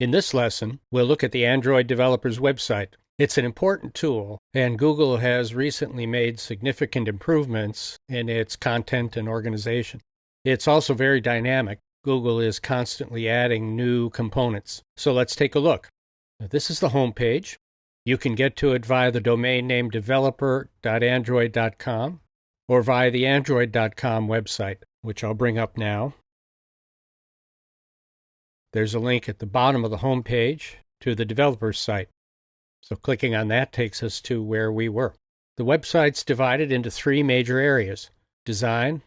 In this lesson, we'll look at the Android developer's website. It's an important tool, and Google has recently made significant improvements in its content and organization. It's also very dynamic. Google is constantly adding new components. So let's take a look. This is the home page. You can get to it via the domain name developer.android.com or via the android.com website, which I'll bring up now. There's a link at the bottom of the home page to the developer's site. So clicking on that takes us to where we were. The website's divided into three major areas: design,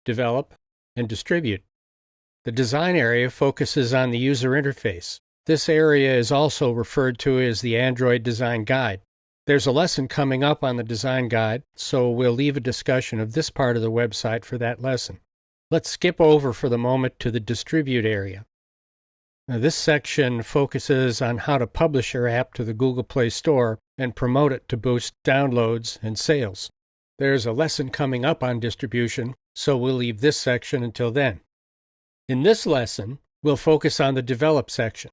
develop, and distribute. The design area focuses on the user interface. This area is also referred to as the Android Design Guide. There's a lesson coming up on the design guide, so we'll leave a discussion of this part of the website for that lesson. Let's skip over for the moment to the distribute area. Now, this section focuses on how to publish your app to the Google Play Store and promote it to boost downloads and sales. There's a lesson coming up on distribution, so we'll leave this section until then. In this lesson, we'll focus on the develop section,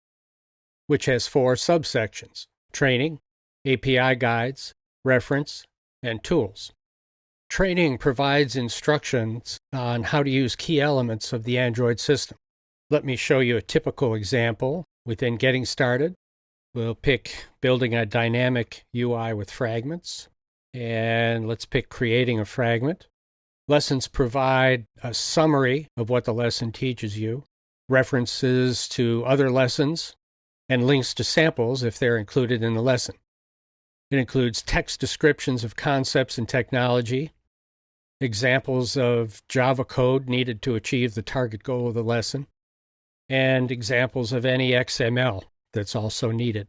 which has 4 subsections: training, API guides, reference, and tools. Training provides instructions on how to use key elements of the Android system. Let me show you a typical example. Within Getting Started, we'll pick Building a Dynamic UI with Fragments, and let's pick Creating a Fragment. Lessons provide a summary of what the lesson teaches you, references to other lessons, and links to samples if they're included in the lesson. It includes text descriptions of concepts and technology, examples of Java code needed to achieve the target goal of the lesson, and examples of any XML that's also needed.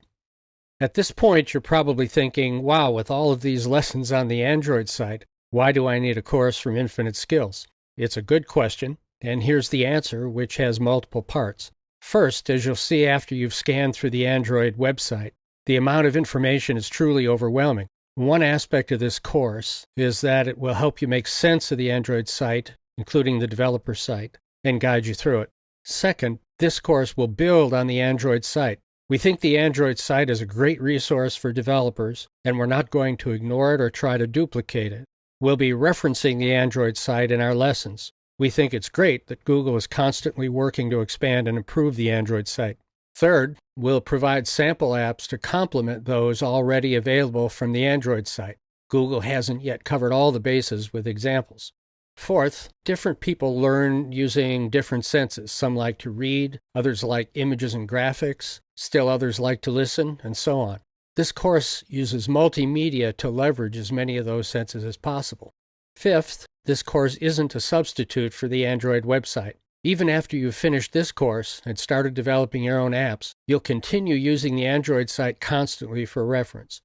At this point, you're probably thinking, wow, with all of these lessons on the Android site, why do I need a course from Infinite Skills? It's a good question, and here's the answer, which has multiple parts. First, as you'll see after you've scanned through the Android website, the amount of information is truly overwhelming. One aspect of this course is that it will help you make sense of the Android site, including the developer site, and guide you through it. Second, this course will build on the Android site. We think the Android site is a great resource for developers, and we're not going to ignore it or try to duplicate it. We'll be referencing the Android site in our lessons. We think it's great that Google is constantly working to expand and improve the Android site. Third, we'll provide sample apps to complement those already available from the Android site. Google hasn't yet covered all the bases with examples. Fourth, different people learn using different senses. Some like to read, others like images and graphics, still others like to listen, and so on. This course uses multimedia to leverage as many of those senses as possible. Fifth, this course isn't a substitute for the Android website. Even after you've finished this course and started developing your own apps, you'll continue using the Android site constantly for reference.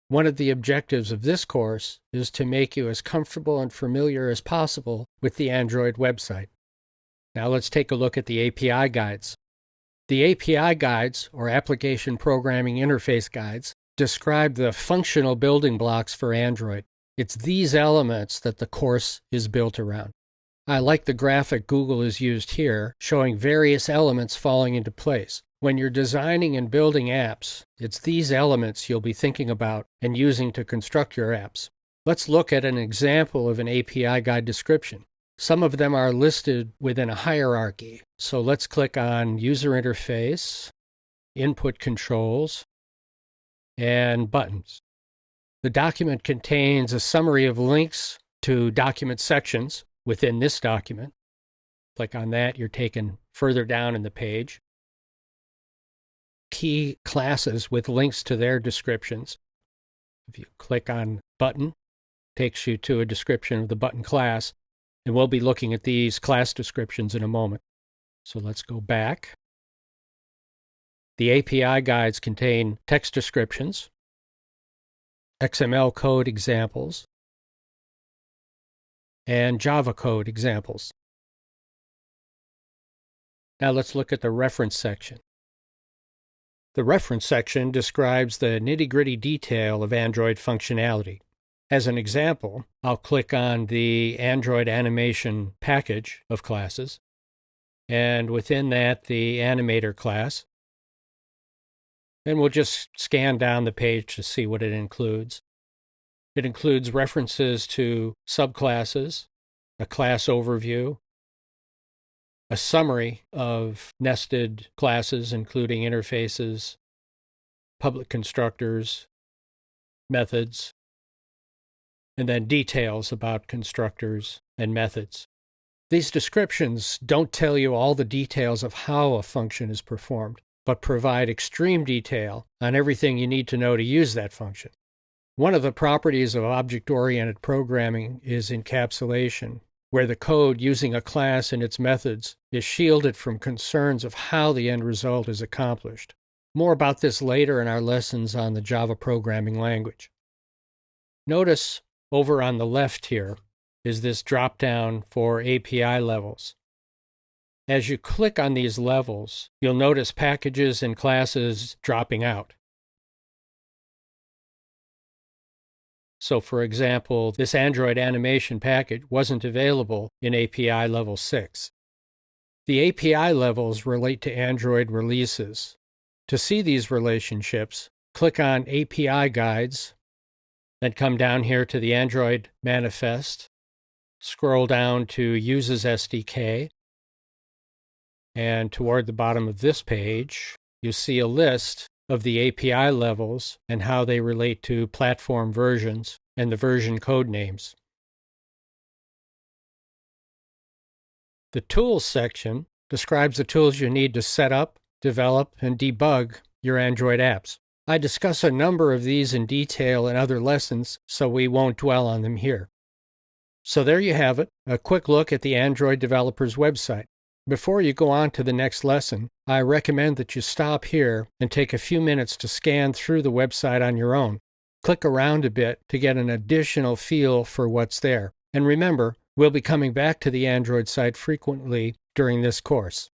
One of the objectives of this course is to make you as comfortable and familiar as possible with the Android website. Now let's take a look at the API guides. The API guides, or Application Programming Interface Guides, describe the functional building blocks for Android. It's these elements that the course is built around. I like the graphic Google has used here, showing various elements falling into place. When you're designing and building apps, it's these elements you'll be thinking about and using to construct your apps. Let's look at an example of an API guide description. Some of them are listed within a hierarchy. So let's click on User Interface, Input Controls, and Buttons. The document contains a summary of links to document sections within this document. Click on that, you're taken further down in the page. Key classes with links to their descriptions. If you click on Button, it takes you to a description of the button class, and we'll be looking at these class descriptions in a moment. So let's go back. The API guides contain text descriptions, XML code examples, and Java code examples. Now let's look at the reference section. The reference section describes the nitty-gritty detail of Android functionality. As an example, I'll click on the Android animation package of classes, and within that, the animator class. and we'll just scan down the page to see what it includes. It includes references to subclasses, a class overview, a summary of nested classes, including interfaces, public constructors, methods, and then details about constructors and methods. These descriptions don't tell you all the details of how a function is performed, but provide extreme detail on everything you need to know to use that function. One of the properties of object-oriented programming is encapsulation, where the code using a class and its methods is shielded from concerns of how the end result is accomplished. More about this later in our lessons on the Java programming language. Notice over on the left here is this drop-down for API levels. As you click on these levels, you'll notice packages and classes dropping out. So for example, this Android animation package wasn't available in API level 6. The API levels relate to Android releases. To see these relationships, click on API Guides, then come down here to the Android Manifest, scroll down to Uses SDK, and toward the bottom of this page, you see a list of the API levels and how they relate to platform versions and the version code names. The Tools section describes the tools you need to set up, develop, and debug your Android apps. I discuss a number of these in detail in other lessons, so we won't dwell on them here. So there you have it, a quick look at the Android developer's website. Before you go on to the next lesson, I recommend that you stop here and take a few minutes to scan through the website on your own. Click around a bit to get an additional feel for what's there. And remember, we'll be coming back to the Android site frequently during this course.